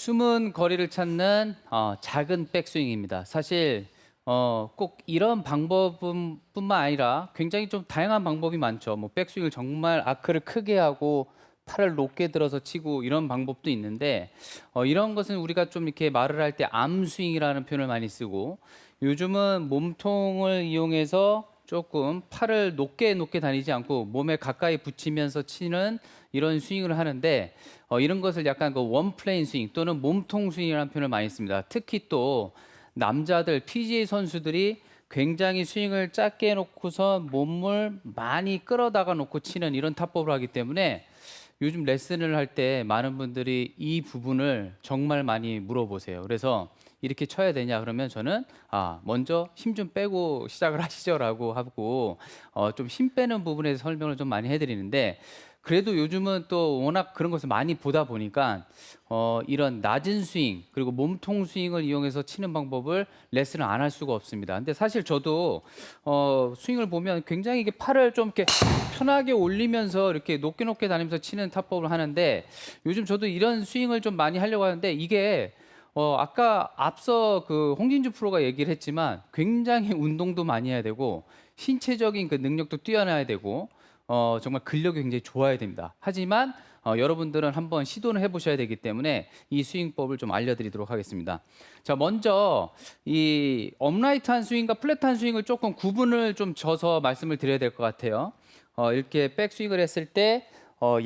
숨은 거리를 찾는 작은 백스윙입니다. 사실 꼭 이런 방법뿐만 아니라 굉장히 좀 다양한 방법이 많죠. 뭐 백스윙을 정말 아크를 크게 하고 팔을 높게 들어서 치고 이런 방법도 있는데 이런 것은 우리가 좀 이렇게 말을 할 때 암스윙이라는 표현을 많이 쓰고 요즘은 몸통을 이용해서 조금 팔을 높게 다니지 않고 몸에 가까이 붙이면서 치는 이런 스윙을 하는데 이런 것을 약간 그 원플레인 스윙 또는 몸통 스윙이라는 표현을 많이 씁니다. 특히 또 남자들 PGA 선수들이 굉장히 스윙을 작게 해놓고서 몸을 많이 끌어다가 놓고 치는 이런 타법을 하기 때문에 요즘 레슨을 할 때 많은 분들이 이 부분을 정말 많이 물어보세요. 그래서 이렇게 쳐야 되냐 그러면 저는 먼저 힘 좀 빼고 시작을 하시죠라고 하고 좀 힘 빼는 부분에서 설명을 좀 많이 해드리는데 그래도 요즘은 또 워낙 그런 것을 많이 보다 보니까 이런 낮은 스윙 그리고 몸통 스윙을 이용해서 치는 방법을 레슨을 안 할 수가 없습니다. 근데 사실 저도 스윙을 보면 굉장히 이게 팔을 좀 이렇게 편하게 올리면서 이렇게 높게 다니면서 치는 타법을 하는데 요즘 저도 이런 스윙을 좀 많이 하려고 하는데 이게 아까 앞서 그 홍진주 프로가 얘기를 했지만 굉장히 운동도 많이 해야 되고 신체적인 그 능력도 뛰어나야 되고 정말 근력이 굉장히 좋아야 됩니다. 하지만 여러분들은 한번 시도를 해보셔야 되기 때문에 이 스윙법을 좀 알려드리도록 하겠습니다. 자, 먼저 이 업라이트한 스윙과 플랫한 스윙을 조금 구분을 좀 져서 말씀을 드려야 될 것 같아요. 이렇게 백스윙을 했을 때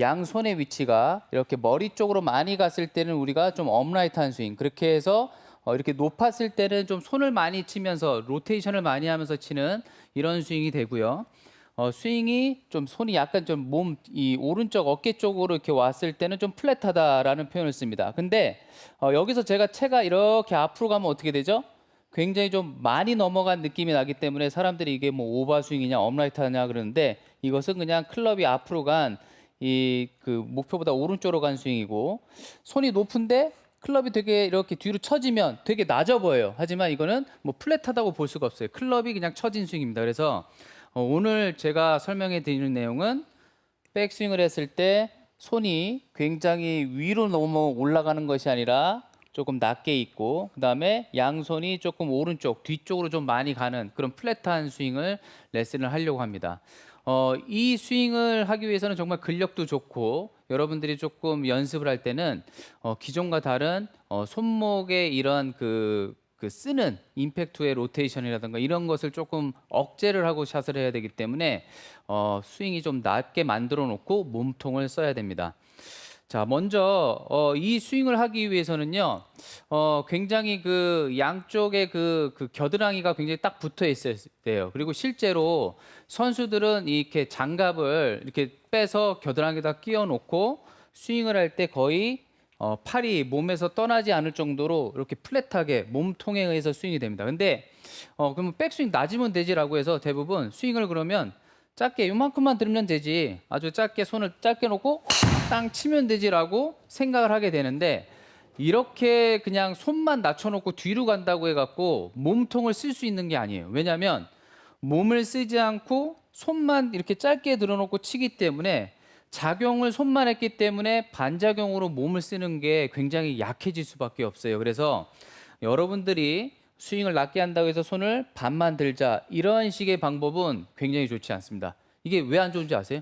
양손의 위치가 이렇게 머리 쪽으로 많이 갔을 때는 우리가 좀 업라이트한 스윙 그렇게 해서 이렇게 높았을 때는 좀 손을 많이 치면서 로테이션을 많이 하면서 치는 이런 스윙이 되고요. 스윙이 좀 손이 약간 좀 이 오른쪽 어깨 쪽으로 이렇게 왔을 때는 좀 플랫하다라는 표현을 씁니다. 근데 여기서 제가 채가 이렇게 앞으로 가면 어떻게 되죠? 굉장히 좀 많이 넘어간 느낌이 나기 때문에 사람들이 이게 뭐 오버 스윙이냐 업라이트하냐 그러는데 이것은 그냥 클럽이 앞으로 간 이 그 목표보다 오른쪽으로 간 스윙이고 손이 높은데 클럽이 되게 이렇게 뒤로 처지면 되게 낮아 보여요. 하지만 이거는 뭐 플랫하다고 볼 수가 없어요. 클럽이 그냥 처진 스윙입니다. 그래서 오늘 제가 설명해 드리는 내용은 백스윙을 했을 때 손이 굉장히 위로 넘어 올라가는 것이 아니라 조금 낮게 있고 그다음에 양손이 조금 오른쪽 뒤쪽으로 좀 많이 가는 그런 플랫한 스윙을 레슨을 하려고 합니다. 이 스윙을 하기 위해서는 정말 근력도 좋고 여러분들이 조금 연습을 할 때는 기존과 다른 손목의 이런 그 쓰는 임팩트의 로테이션이라든가 이런 것을 조금 억제를 하고 샷을 해야 되기 때문에 스윙이 좀 낮게 만들어 놓고 몸통을 써야 됩니다. 자, 먼저 이 스윙을 하기 위해서는요, 굉장히 그 양쪽에 그 겨드랑이가 굉장히 딱 붙어 있어야 돼요. 그리고 실제로 선수들은 이렇게 장갑을 이렇게 빼서 겨드랑이에다 끼워 놓고 스윙을 할 때 거의 팔이 몸에서 떠나지 않을 정도로 이렇게 플랫하게 몸통에 의해서 스윙이 됩니다. 근데 그러면 백스윙 낮으면 되지라고 해서 대부분 스윙을 그러면 짧게 요만큼만 들면 되지 아주 짧게 손을 짧게 놓고 땅 치면 되지라고 생각을 하게 되는데 이렇게 그냥 손만 낮춰놓고 뒤로 간다고 해갖고 몸통을 쓸 수 있는 게 아니에요. 왜냐하면 몸을 쓰지 않고 손만 이렇게 짧게 들어놓고 치기 때문에 작용을 손만 했기 때문에 반작용으로 몸을 쓰는 게 굉장히 약해질 수밖에 없어요. 그래서 여러분들이 스윙을 낮게 한다고 해서 손을 반만 들자 이런 식의 방법은 굉장히 좋지 않습니다. 이게 왜 안 좋은지 아세요?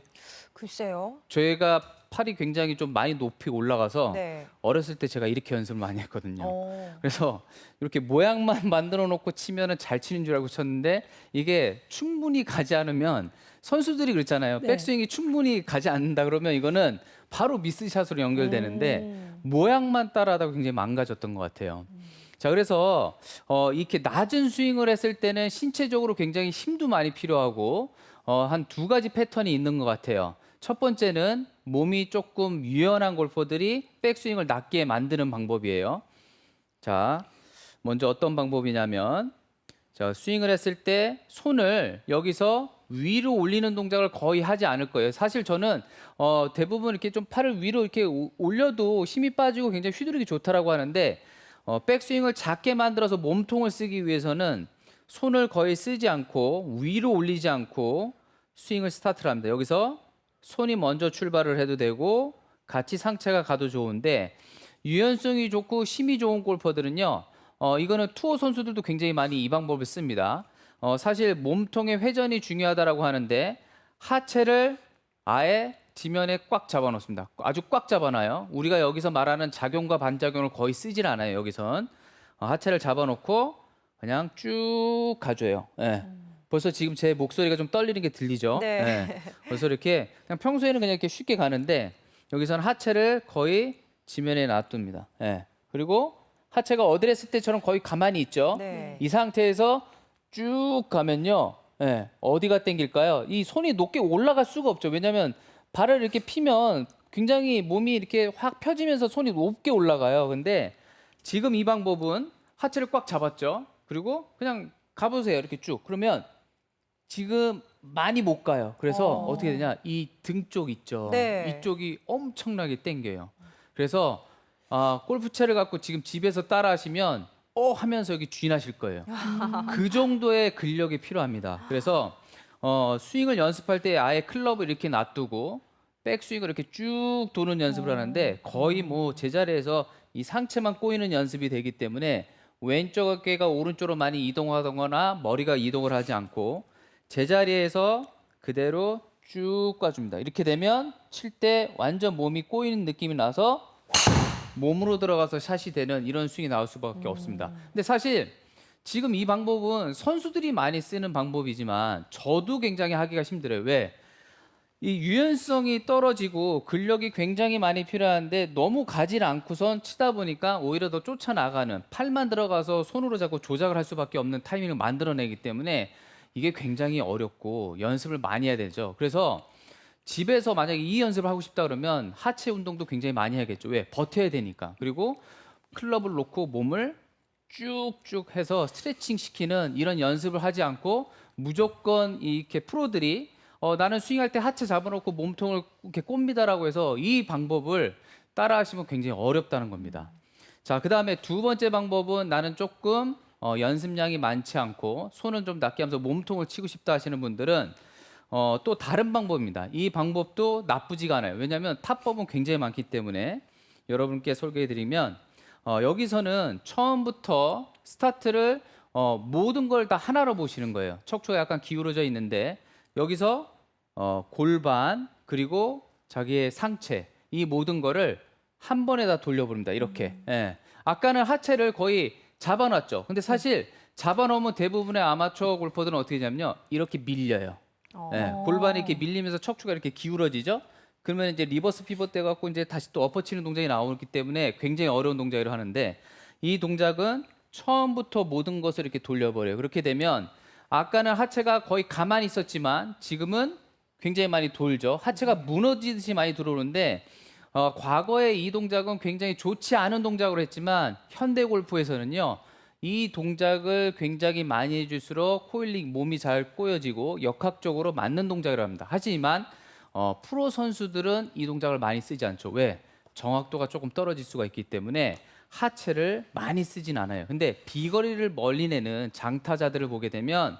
글쎄요. 저희가 팔이 굉장히 좀 많이 높이 올라가서 네. 어렸을 때 제가 이렇게 연습을 많이 했거든요. 어. 그래서 이렇게 모양만 만들어 놓고 치면은 잘 치는 줄 알고 쳤는데 이게 충분히 가지 않으면 선수들이 그랬잖아요. 네. 백스윙이 충분히 가지 않는다 그러면 이거는 바로 미스샷으로 연결되는데 음. 모양만 따라하다가 굉장히 망가졌던 것 같아요. 자, 그래서 이렇게 낮은 스윙을 했을 때는 신체적으로 굉장히 힘도 많이 필요하고 한 두 가지 패턴이 있는 것 같아요. 첫 번째는 몸이 조금 유연한 골퍼들이 백스윙을 낮게 만드는 방법이에요. 자, 먼저 어떤 방법이냐면 자, 스윙을 했을 때 손을 여기서 위로 올리는 동작을 거의 하지 않을 거예요. 사실 저는 대부분 이렇게 좀 팔을 위로 이렇게 올려도 힘이 빠지고 굉장히 휘두르기 좋다라고 하는데 백스윙을 작게 만들어서 몸통을 쓰기 위해서는 손을 거의 쓰지 않고 위로 올리지 않고 스윙을 스타트를 합니다. 여기서 손이 먼저 출발을 해도 되고 같이 상체가 가도 좋은데 유연성이 좋고 힘이 좋은 골퍼들은요. 이거는 투어 선수들도 굉장히 많이 이 방법을 씁니다. 사실 몸통의 회전이 중요하다라고 하는데 하체를 아예 지면에 꽉 잡아놓습니다. 아주 꽉 잡아놔요. 우리가 여기서 말하는 작용과 반작용을 거의 쓰질 않아요. 여기선 하체를 잡아놓고 그냥 쭉 가줘요. 예. 벌써 지금 제 목소리가 좀 떨리는 게 들리죠? 네. 예. 그래서 이렇게 그냥 평소에는 그냥 이렇게 쉽게 가는데 여기서는 하체를 거의 지면에 놔둡니다. 예. 그리고 하체가 어드레스 때처럼 거의 가만히 있죠. 네. 이 상태에서 쭉 가면요. 예. 어디가 땡길까요? 이 손이 높게 올라갈 수가 없죠. 왜냐하면 발을 이렇게 피면 굉장히 몸이 이렇게 확 펴지면서 손이 높게 올라가요. 근데 지금 이 방법은 하체를 꽉 잡았죠. 그리고 그냥 가보세요. 이렇게 쭉. 그러면 지금 많이 못 가요. 그래서 어떻게 되냐? 이 등 쪽 있죠. 네. 이쪽이 엄청나게 땡겨요. 그래서 골프채를 갖고 지금 집에서 따라 하시면 하면서 여기 쥐나실 거예요. 그 정도의 근력이 필요합니다. 그래서 스윙을 연습할 때 아예 클럽을 이렇게 놔두고 백스윙을 이렇게 쭉 도는 연습을 하는데 거의 뭐 제자리에서 이 상체만 꼬이는 연습이 되기 때문에 왼쪽 어깨가 오른쪽으로 많이 이동하거나 머리가 이동을 하지 않고 제자리에서 그대로 쭉 가줍니다. 이렇게 되면 칠 때 완전 몸이 꼬이는 느낌이 나서 몸으로 들어가서 샷이 되는 이런 스윙이 나올 수밖에 없습니다. 근데 사실 지금 이 방법은 선수들이 많이 쓰는 방법이지만 저도 굉장히 하기가 힘들어요. 왜? 이 유연성이 떨어지고 근력이 굉장히 많이 필요한데 너무 가지 않고선 치다 보니까 오히려 더 쫓아나가는 팔만 들어가서 손으로 자꾸 조작을 할 수밖에 없는 타이밍을 만들어내기 때문에 이게 굉장히 어렵고 연습을 많이 해야 되죠. 그래서 집에서 만약에 이 연습을 하고 싶다 그러면 하체 운동도 굉장히 많이 해야겠죠. 왜? 버텨야 되니까. 그리고 클럽을 놓고 몸을 쭉쭉 해서 스트레칭 시키는 이런 연습을 하지 않고 무조건 이렇게 프로들이 나는 스윙할 때 하체 잡아놓고 몸통을 이렇게 꼽니다라고 해서 이 방법을 따라하시면 굉장히 어렵다는 겁니다. 자, 그 다음에 두 번째 방법은 나는 조금 연습량이 많지 않고 손은 좀 낮게 하면서 몸통을 치고 싶다 하시는 분들은 또 다른 방법입니다. 이 방법도 나쁘지가 않아요. 왜냐하면 타법은 굉장히 많기 때문에 여러분께 소개해드리면 여기서는 처음부터 스타트를 모든 걸 다 하나로 보시는 거예요. 척추가 약간 기울어져 있는데 여기서 골반 그리고 자기의 상체 이 모든 거를 한 번에 다 돌려버립니다. 이렇게. 예. 아까는 하체를 거의 잡아놨죠. 근데 사실 잡아놓으면 대부분의 아마추어 골퍼들은 어떻게 하냐면요. 이렇게 밀려요. 예. 골반이 이렇게 밀리면서 척추가 이렇게 기울어지죠. 그러면 이제 리버스 피벗 돼 갖고 이제 다시 또 엎어치는 동작이 나오기 때문에 굉장히 어려운 동작을 하는데 이 동작은 처음부터 모든 것을 이렇게 돌려버려요. 그렇게 되면 아까는 하체가 거의 가만히 있었지만 지금은 굉장히 많이 돌죠. 하체가 무너지듯이 많이 들어오는데 과거에 이 동작은 굉장히 좋지 않은 동작으로 했지만 현대 골프에서는요. 이 동작을 굉장히 많이 해줄수록 코일링 몸이 잘 꼬여지고 역학적으로 맞는 동작이라고 합니다. 하지만 프로 선수들은 이 동작을 많이 쓰지 않죠. 왜? 정확도가 조금 떨어질 수가 있기 때문에 하체를 많이 쓰진 않아요. 근데 비거리를 멀리 내는 장타자들을 보게 되면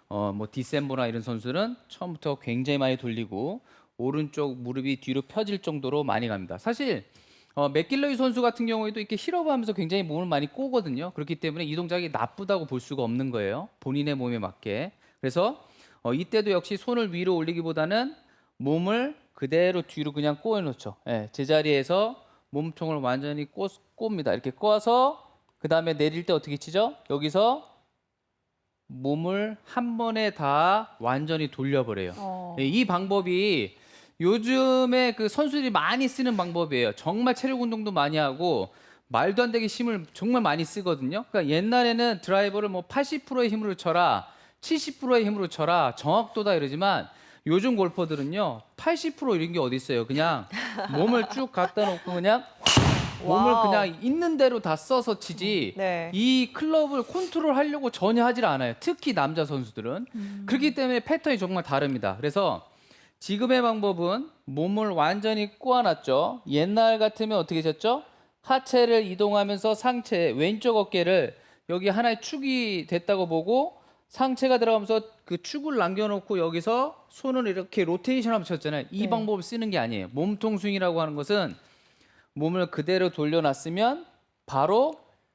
뭐 디셈보나 이런 선수는 처음부터 굉장히 많이 돌리고 오른쪽 무릎이 뒤로 펴질 정도로 많이 갑니다. 사실 맥길러이 선수 같은 경우에도 이렇게 힐업하면서 굉장히 몸을 많이 꼬거든요. 그렇기 때문에 이 동작이 나쁘다고 볼 수가 없는 거예요. 본인의 몸에 맞게. 그래서 이때도 역시 손을 위로 올리기보다는 몸을 그대로 뒤로 그냥 꼬여놓죠. 예, 제자리에서 몸통을 완전히 꼽니다. 이렇게 꼬아서 그 다음에 내릴 때 어떻게 치죠? 여기서 몸을 한 번에 다 완전히 돌려버려요. 예, 이 방법이 요즘에 그 선수들이 많이 쓰는 방법이에요. 정말 체력 운동도 많이 하고 말도 안 되게 힘을 정말 많이 쓰거든요. 그러니까 옛날에는 드라이버를 뭐 80%의 힘으로 쳐라, 70%의 힘으로 쳐라, 정확도다 이러지만 요즘 골퍼들은요 80% 이런 게 어디 있어요. 그냥 몸을 쭉 갖다 놓고 그냥 몸을 와우. 그냥 있는 대로 다 써서 치지 네. 이 클럽을 컨트롤 하려고 전혀 하질 않아요. 특히 남자 선수들은. 그렇기 때문에 패턴이 정말 다릅니다. 그래서 지금의 방법은 몸을 완전히 꼬아놨죠. 옛날 같으면 어떻게 쳤죠? 하체를 이동하면서 상체 왼쪽 어깨를 여기 하나의 축이 됐다고 보고 상체가 들어가면서 그 축을 남겨놓고 여기서 손을 이렇게 로테이션하면서 쳤잖아요. 이 네. 방법을 쓰는 게 아니에요. 몸통 스윙이라고 하는 것은 몸을 그대로 돌려놨으면 바로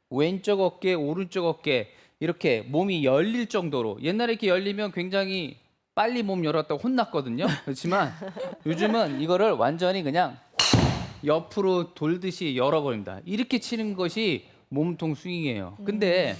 왼쪽 어깨, 오른쪽 어깨 이렇게 몸이 열릴 정도로 옛날에 이렇게 열리면 굉장히 빨리 몸 열었다고 혼났거든요. 그렇지만 요즘은 이거를 완전히 그냥 옆으로 돌듯이 열어버립니다. 이렇게 치는 것이 몸통 스윙이에요. 근데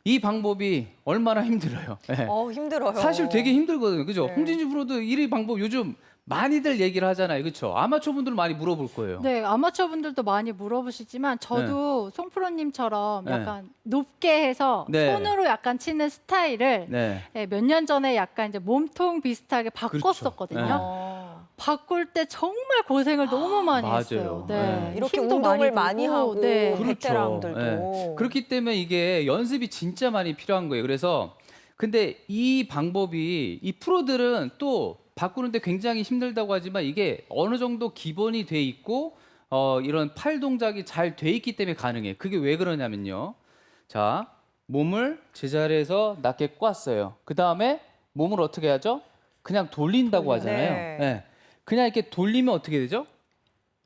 이 방법이 얼마나 힘들어요. 네. 힘들어요. 사실 되게 힘들거든요. 그죠? 네. 홍진주 프로도 이 방법 요즘 많이들 얘기를 하잖아요. 그렇죠? 아마추어 분들 많이 물어볼 거예요. 네, 아마추어 분들도 많이 물어보시지만 저도 송프로님처럼 네. 약간 높게 해서 네. 손으로 약간 치는 스타일을 네. 몇 년 전에 약간 이제 몸통 비슷하게 바꿨었거든요. 그렇죠. 어. 바꿀 때 정말 고생을 너무 많이 맞아요. 했어요. 네. 이렇게 힘도 운동을 들고, 많이 하고 네. 그렇죠. 베테랑들도 네. 그렇기 때문에 이게 연습이 진짜 많이 필요한 거예요. 그래서 근데 이 방법이 이 프로들은 또 바꾸는데 굉장히 힘들다고 하지만 이게 어느 정도 기본이 돼 있고 이런 팔 동작이 잘 돼 있기 때문에 가능해요. 그게 왜 그러냐면요. 자, 몸을 제자리에서 낮게 꽈어요. 그 다음에 몸을 어떻게 하죠? 그냥 돌린다고 하잖아요. 네. 네. 그냥 이렇게 돌리면 어떻게 되죠?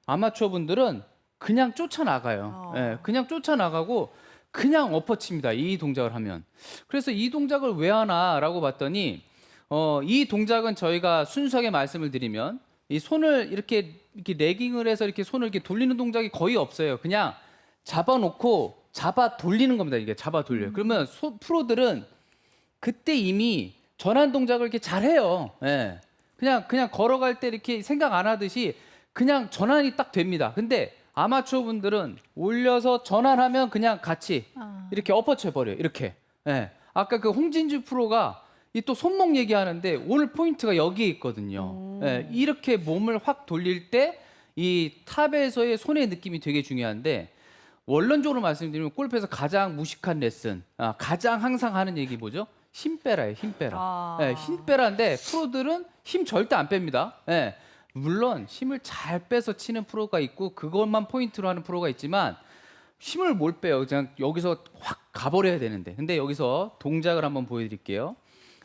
아마추어 분들은 그냥 쫓아나가요. 예, 그냥 쫓아나가고 그냥 엎어칩니다. 이 동작을 하면. 그래서 이 동작을 왜 하나라고 봤더니 이 동작은 저희가 순수하게 말씀을 드리면 이 손을 이렇게 레깅을 해서 이렇게 손을 이렇게 돌리는 동작이 거의 없어요. 그냥 잡아놓고 잡아 돌리는 겁니다. 이게 잡아 돌려요. 그러면 프로들은 그때 이미 전환 동작을 이렇게 잘해요. 예. 그냥 걸어갈 때 이렇게 생각 안 하듯이 그냥 전환이 딱 됩니다. 근데 아마추어 분들은 올려서 전환하면 그냥 같이 이렇게 엎어쳐 버려요. 이렇게. 예. 아까 그 홍진주 프로가 이 또 손목 얘기하는데 오늘 포인트가 여기에 있거든요. 예. 이렇게 몸을 확 돌릴 때 이 탑에서의 손의 느낌이 되게 중요한데 원론적으로 말씀드리면 골프에서 가장 무식한 레슨, 가장 항상 하는 얘기 뭐죠? 힘 빼라예요. 힘 빼라. 예, 힘 빼라인데 프로들은 힘 절대 안 뺍니다. 예. 물론 힘을 잘 빼서 치는 프로가 있고 그것만 포인트로 하는 프로가 있지만 힘을 못 빼요. 그냥 여기서 확 가버려야 되는데. 근데 여기서 동작을 한번 보여드릴게요.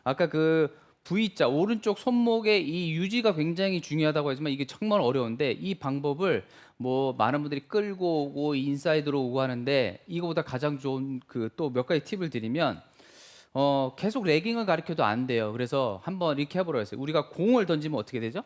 아까 그 V자 오른쪽 손목의 이 유지가 굉장히 중요하다고 하지만 이게 정말 어려운데 이 방법을 뭐 많은 분들이 끌고 오고 인사이드로 오고 하는데 이거보다 가장 좋은 그 또 몇 가지 팁을 드리면 계속 레깅을 가르쳐도 안 돼요. 그래서 한번 이렇게 해보라고 했어요. 우리가 공을 던지면 어떻게 되죠?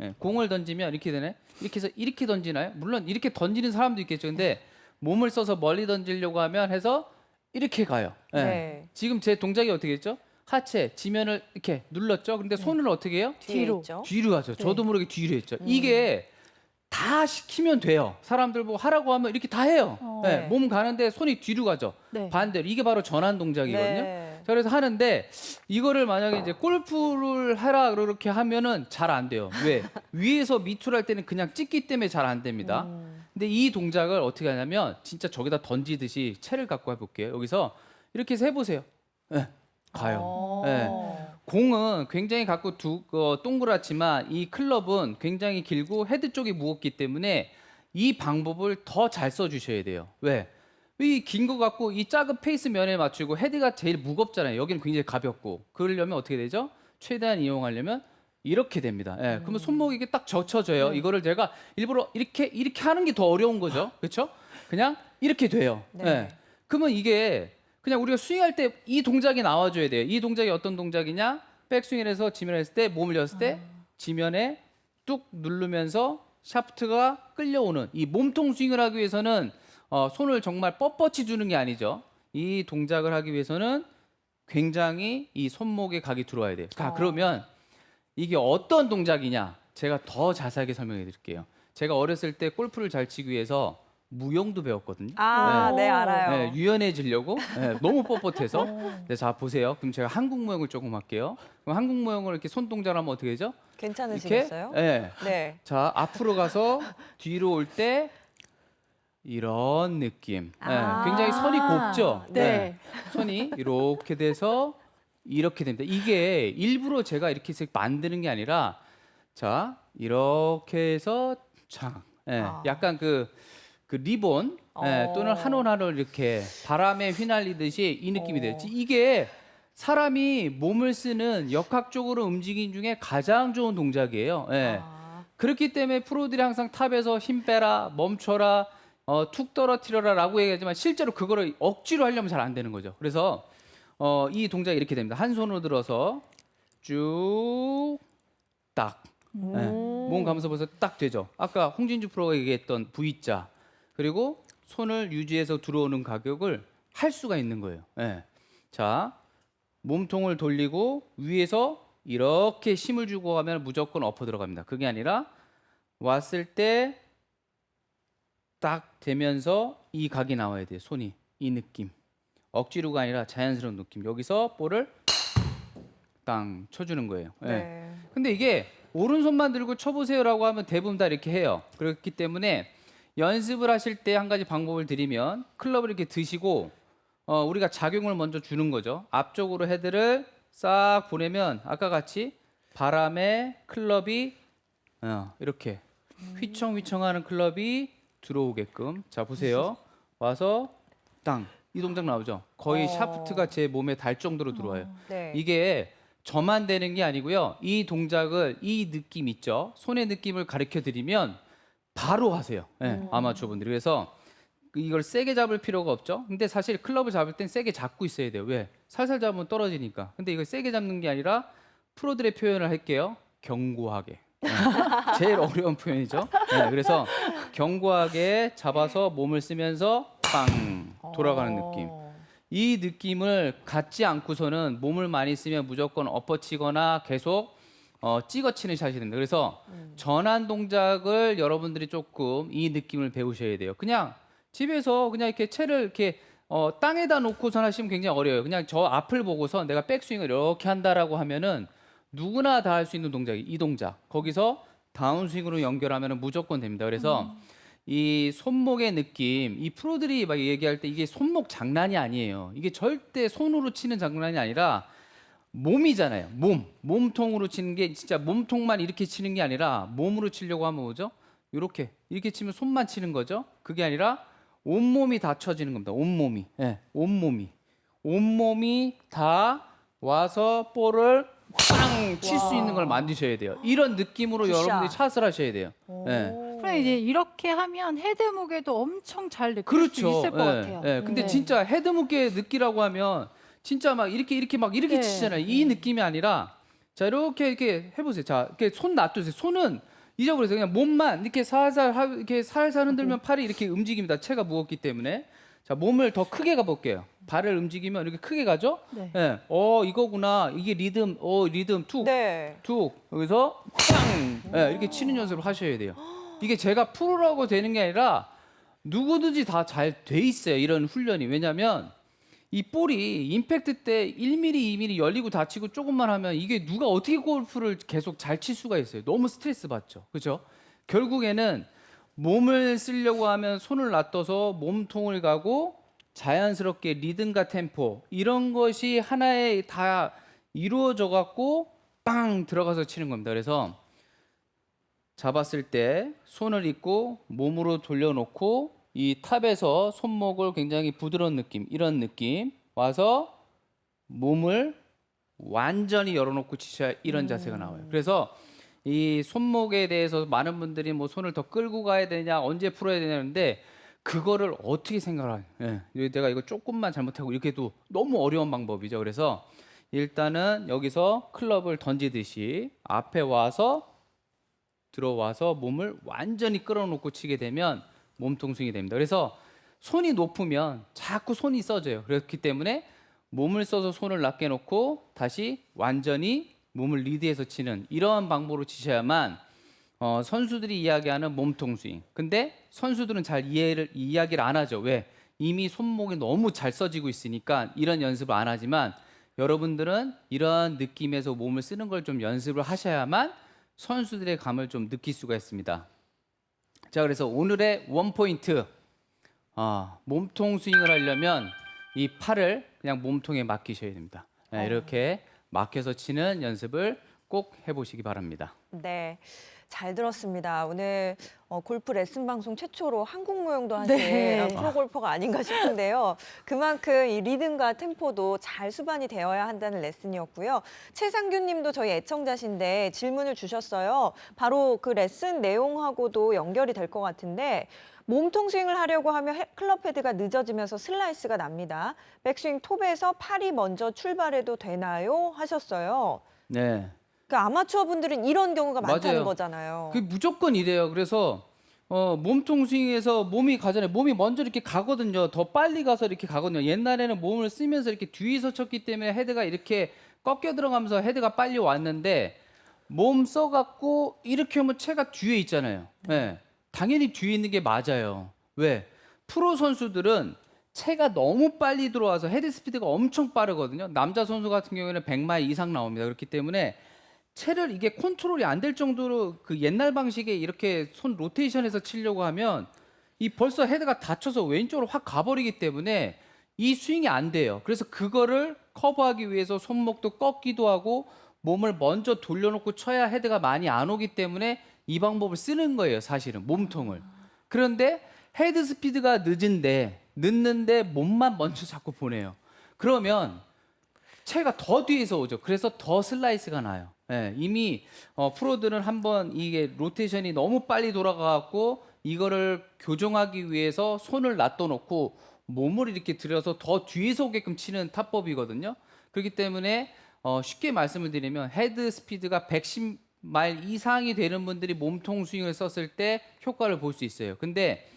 예, 공을 던지면 이렇게 되네. 이렇게 해서 이렇게 던지나요? 물론 이렇게 던지는 사람도 있겠죠. 근데 몸을 써서 멀리 던지려고 하면 해서 이렇게 가요. 예. 네. 지금 제 동작이 어떻게 했죠? 하체 지면을 이렇게 눌렀죠. 근데 손을 어떻게 해요? 뒤로. 있죠. 뒤로 하죠. 저도 모르게 뒤로 했죠. 이게 다 시키면 돼요. 사람들 보고 하라고 하면 이렇게 다 해요. 네, 네. 몸 가는데 손이 뒤로 가죠. 네. 반대로 이게 바로 전환 동작이거든요. 네. 자, 그래서 하는데 이거를 만약에 이제 골프를 해라 그렇게 하면은 잘 안 돼요. 왜? 위에서 밑으로 할 때는 그냥 찍기 때문에 잘 안 됩니다. 근데 이 동작을 어떻게 하냐면 진짜 저기다 던지듯이 채를 갖고 해볼게요. 여기서 이렇게 해서 해보세요. 네, 가요. 네. 공은 굉장히 갖고 동그랗지만 이 클럽은 굉장히 길고 헤드 쪽이 무겁기 때문에 이 방법을 더 잘 써주셔야 돼요. 왜? 이 긴 거 갖고 이 작은 페이스 면에 맞추고 헤드가 제일 무겁잖아요. 여기는 굉장히 가볍고 그러려면 어떻게 되죠? 최대한 이용하려면 이렇게 됩니다. 예, 그러면 손목이 이게 딱 젖혀져요. 이거를 제가 일부러 이렇게 하는 게 더 어려운 거죠. 그렇죠? 그냥 이렇게 돼요. 네. 예. 그러면 이게 그냥 우리가 스윙할 때 이 동작이 나와줘야 돼요. 이 동작이 어떤 동작이냐? 백스윙을 해서 지면을 했을 때 몸을 열었을 때 지면에 뚝 누르면서 샤프트가 끌려오는 이 몸통 스윙을 하기 위해서는 손을 정말 뻣뻣이 주는 게 아니죠. 이 동작을 하기 위해서는 굉장히 이 손목에 각이 들어와야 돼요. 자, 그러면 이게 어떤 동작이냐? 제가 더 자세하게 설명해 드릴게요. 제가 어렸을 때 골프를 잘 치기 위해서 무용도 배웠거든요. 네, 알아요. 네, 유연해지려고 너무 뻣뻣해서. 네, 자 보세요. 그럼 제가 한국 무용을 조금 할게요. 그럼 한국 무용을 이렇게 손 동작을 하면 어떻게 되죠? 이렇게. 괜찮으시겠어요? 네. 네. 자 앞으로 가서 뒤로 올 때 이런 느낌. 굉장히 선이 곱죠. 네. 선이 이렇게 돼서 이렇게 됩니다. 이게 일부러 제가 이렇게 해서 만드는 게 아니라 자 이렇게 해서 자, 약간 그 리본 또는 한 올 한 올 이렇게 바람에 휘날리듯이 이 느낌이 돼요. 이게 사람이 몸을 쓰는 역학적으로 움직임 중에 가장 좋은 동작이에요. 그렇기 때문에 프로들이 항상 탑에서 힘 빼라, 멈춰라, 툭 떨어뜨려라라고 얘기하지만 실제로 그거를 억지로 하려면 잘 안 되는 거죠. 그래서 이 동작이 이렇게 됩니다. 한 손으로 들어서 쭉 딱. 네. 몸 감면서 벌써 딱 되죠. 아까 홍진주 프로가 얘기했던 V자 그리고 손을 유지해서 들어오는 가격을 할 수가 있는 거예요. 네. 자, 몸통을 돌리고 위에서 이렇게 힘을 주고 가면 무조건 엎어 들어갑니다. 그게 아니라 왔을 때 딱 되면서 이 각이 나와야 돼요. 손이 이 느낌. 억지로가 아니라 자연스러운 느낌. 여기서 볼을 땅 쳐주는 거예요. 네. 네. 근데 이게 오른손만 들고 쳐보세요라고 하면 대부분 다 이렇게 해요. 그렇기 때문에 연습을 하실 때 한 가지 방법을 드리면 클럽을 이렇게 드시고 우리가 작용을 먼저 주는 거죠. 앞쪽으로 헤드를 싹 보내면 아까 같이 바람에 클럽이 이렇게 휘청휘청하는 클럽이 들어오게끔. 자 보세요. 와서 땅. 이 동작 나오죠. 거의 샤프트가 제 몸에 닿을 정도로 들어와요. 네. 이게 저만 되는 게 아니고요. 이 동작을 이 느낌 있죠. 손의 느낌을 가르쳐 드리면 바로 하세요. 아마추어 분들이. 그래서 이걸 세게 잡을 필요가 없죠. 근데 사실 클럽을 잡을 땐 세게 잡고 있어야 돼요. 왜? 살살 잡으면 떨어지니까. 근데 이걸 세게 잡는 게 아니라 프로들의 표현을 할게요. 견고하게. 제일 어려운 표현이죠. 그래서 견고하게 잡아서 몸을 쓰면서 빵 돌아가는 느낌. 이 느낌을 갖지 않고서는 몸을 많이 쓰면 무조건 엎어치거나 계속 찍어치는 샷이 됩니다. 그래서 전환 동작을 여러분들이 조금 이 느낌을 배우셔야 돼요. 그냥 집에서 그냥 이렇게 채를 이렇게 땅에다 놓고선 하시면 굉장히 어려워요. 그냥 저 앞을 보고서 내가 백스윙을 이렇게 한다라고 하면은 누구나 다 할 수 있는 동작이 이 동작. 거기서 다운스윙으로 연결하면은 무조건 됩니다. 그래서 이 손목의 느낌, 이 프로들이 막 얘기할 때 이게 손목 장난이 아니에요. 이게 절대 손으로 치는 장난이 아니라 몸이잖아요. 몸통으로 치는 게 진짜 몸통만 이렇게 치는 게 아니라 몸으로 치려고 하면 뭐죠? 이렇게 치면 손만 치는 거죠. 그게 아니라 온몸이 다 쳐지는 겁니다. 온몸이. 온몸이 다 와서 볼을 빵 칠 수 있는 걸 만드셔야 돼요. 이런 느낌으로 굿샷. 여러분들이 샷을 하셔야 돼요. 그럼 이제 이렇게 하면 헤드 무게도 엄청 잘 느낄 수 그렇죠. 있을 것 같아요. 근데 네. 진짜 헤드 무게 느끼라고 하면 진짜 막 이렇게 네. 치잖아요. 이 느낌이 아니라 자 이렇게 해보세요. 자 이렇게 손 놔두세요. 손은 잊어버리세요. 그냥 몸만 이렇게 살살 흔들면 팔이 이렇게 움직입니다. 체가 무겁기 때문에. 자 몸을 더 크게 가볼게요. 발을 움직이면 이렇게 크게 가죠. 네. 이거구나. 이게 리듬. 리듬 툭. 네. 툭 여기서 빵 이렇게 치는 연습을 하셔야 돼요. 이게 제가 프로라고 되는 게 아니라 누구든지 다 잘 돼 있어요. 이런 훈련이. 왜냐하면 이 볼이 임팩트 때 1mm, 2mm 열리고 닫히고 조금만 하면 이게 누가 어떻게 골프를 계속 잘 칠 수가 있어요. 너무 스트레스 받죠. 그렇죠? 결국에는 몸을 쓰려고 하면 손을 놔둬서 몸통을 가고 자연스럽게 리듬과 템포 이런 것이 하나에 다 이루어져 갖고 빵 들어가서 치는 겁니다. 그래서 잡았을 때 손을 입고 몸으로 돌려놓고 이 탑에서 손목을 굉장히 부드러운 느낌, 이런 느낌 와서 몸을 완전히 열어놓고 치셔야 이런 자세가 나와요. 그래서 이 손목에 대해서 많은 분들이 뭐 손을 더 끌고 가야 되냐, 언제 풀어야 되냐는데 그거를 어떻게 생각을 해요? 내가 이거 조금만 잘못하고 이렇게 해도 너무 어려운 방법이죠. 그래서 일단은 여기서 클럽을 던지듯이 앞에 와서 들어와서 몸을 완전히 끌어놓고 치게 되면 몸통 스윙이 됩니다. 그래서 손이 높으면 자꾸 손이 써져요. 그렇기 때문에 몸을 써서 손을 낮게 놓고 다시 완전히 몸을 리드해서 치는 이러한 방법으로 치셔야만 선수들이 이야기하는 몸통 스윙. 근데 선수들은 잘 이야기를 안 하죠. 왜? 이미 손목이 너무 잘 써지고 있으니까 이런 연습을 안 하지만 여러분들은 이런 느낌에서 몸을 쓰는 걸 좀 연습을 하셔야만 선수들의 감을 좀 느낄 수가 있습니다. 자, 그래서 오늘의 원포인트. 몸통 스윙을 하려면 이 팔을 그냥 몸통에 맡기셔야 됩니다. 이렇게 맡겨서 치는 연습을 꼭 해보시기 바랍니다. 네. 잘 들었습니다. 오늘 골프 레슨 방송 최초로 한국 무용도 하신 네. 프로골퍼가 아닌가 싶은데요. 그만큼 이 리듬과 템포도 잘 수반이 되어야 한다는 레슨이었고요. 최상규 님도 저희 애청자신데 질문을 주셨어요. 바로 그 레슨 내용하고도 연결이 될 것 같은데 몸통 스윙을 하려고 하면 클럽 헤드가 늦어지면서 슬라이스가 납니다. 백스윙 톱에서 팔이 먼저 출발해도 되나요? 하셨어요. 네. 그 아마추어 분들은 이런 경우가 많다는 맞아요. 거잖아요. 그게 무조건 이래요. 그래서 몸통 스윙에서 몸이 가잖아요. 몸이 먼저 이렇게 가거든요. 더 빨리 가서 이렇게 가거든요. 옛날에는 몸을 쓰면서 이렇게 뒤에서 쳤기 때문에 헤드가 이렇게 꺾여 들어가면서 헤드가 빨리 왔는데 몸 써갖고 이렇게 하면 채가 뒤에 있잖아요. 네. 당연히 뒤에 있는 게 맞아요. 왜? 프로 선수들은 채가 너무 빨리 들어와서 헤드 스피드가 엄청 빠르거든요. 남자 선수 같은 경우에는 100마일 이상 나옵니다. 그렇기 때문에 채를 이게 컨트롤이 안 될 정도로 그 옛날 방식에 이렇게 손 로테이션해서 치려고 하면 이 벌써 헤드가 닫혀서 왼쪽으로 확 가버리기 때문에 이 스윙이 안 돼요. 그래서 그거를 커버하기 위해서 손목도 꺾기도 하고 몸을 먼저 돌려놓고 쳐야 헤드가 많이 안 오기 때문에 이 방법을 쓰는 거예요, 사실은 몸통을. 그런데 헤드 스피드가 늦는데 몸만 먼저 자꾸 보내요. 그러면 채가 더 뒤에서 오죠. 그래서 더 슬라이스가 나요. 예, 이미 프로들은 한번 이게 로테이션이 너무 빨리 돌아가고 이거를 교정하기 위해서 손을 놔둬놓고 몸을 이렇게 들여서 더 뒤에서 오게끔 치는 타법이거든요. 그렇기 때문에 쉽게 말씀을 드리면 헤드 스피드가 110마일 이상이 되는 분들이 몸통 스윙을 썼을 때 효과를 볼 수 있어요. 근데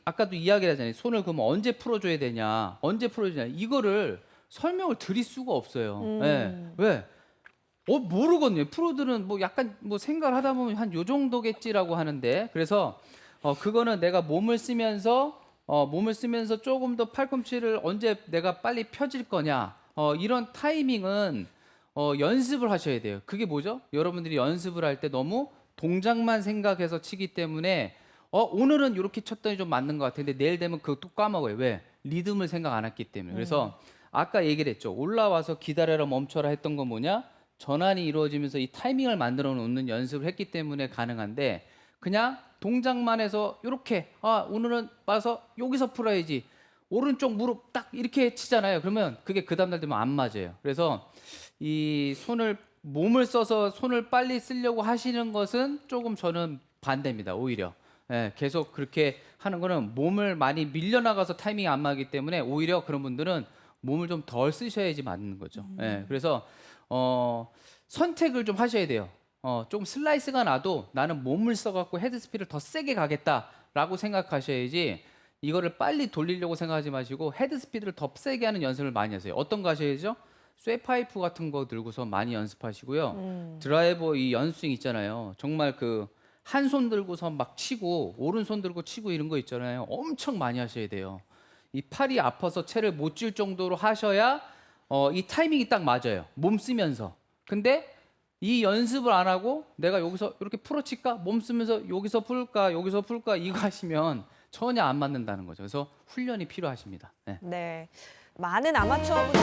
아까도 이야기를 하잖아요. 손을 그러면 언제 풀어줘야 되냐, 언제 풀어줘야 되냐, 이거를 설명을 드릴 수가 없어요. 예. 왜? 모르거든요. 프로들은 뭐 약간 뭐 생각을 하다 보면 한 요 정도겠지라고 하는데, 그래서 그거는 내가 몸을 쓰면서 조금 더 팔꿈치를 언제 내가 빨리 펴질 거냐, 이런 타이밍은 연습을 하셔야 돼요. 그게 뭐죠? 여러분들이 연습을 할 때 너무 동작만 생각해서 치기 때문에 오늘은 이렇게 쳤더니 좀 맞는 것 같은데 내일 되면 그것도 까먹어요. 왜? 리듬을 생각 안 했기 때문에. 그래서 아까 얘기를 했죠. 올라와서 기다려라 멈춰라 했던 건 뭐냐? 전환이 이루어지면서 이 타이밍을 만들어 놓는 연습을 했기 때문에 가능한데, 그냥 동작만 해서 이렇게 오늘은 와서 여기서 풀어야지, 오른쪽 무릎 딱 이렇게 치잖아요. 그러면 그게 그 다음날 되면 안 맞아요. 그래서 이 몸을 써서 손을 빨리 쓰려고 하시는 것은 조금 저는 반대입니다. 오히려 계속 그렇게 하는 거는 몸을 많이 밀려나가서 타이밍이 안 맞기 때문에 오히려 그런 분들은 몸을 좀 덜 쓰셔야지 맞는 거죠. 그래서 선택을 좀 하셔야 돼요. 조금 슬라이스가 나도 나는 몸을 써갖고 헤드 스피드를 더 세게 가겠다라고 생각하셔야지, 이거를 빨리 돌리려고 생각하지 마시고 헤드 스피드를 더 세게 하는 연습을 많이 하세요. 어떤 거 하셔야죠? 쇠파이프 같은 거 들고서 많이 연습하시고요. 드라이버 이 연스윙 있잖아요. 정말 그 한 손 들고서 막 치고 오른손 들고 치고 이런 거 있잖아요. 엄청 많이 하셔야 돼요. 이 팔이 아파서 채를 못 쥘 정도로 하셔야 이 타이밍이 딱 맞아요. 몸 쓰면서. 근데 이 연습을 안 하고 내가 여기서 이렇게 풀어칠까? 몸 쓰면서 여기서 풀까? 이거 하시면 전혀 안 맞는다는 거죠. 그래서 훈련이 필요하십니다. 네. 네. 많은 아마추어분들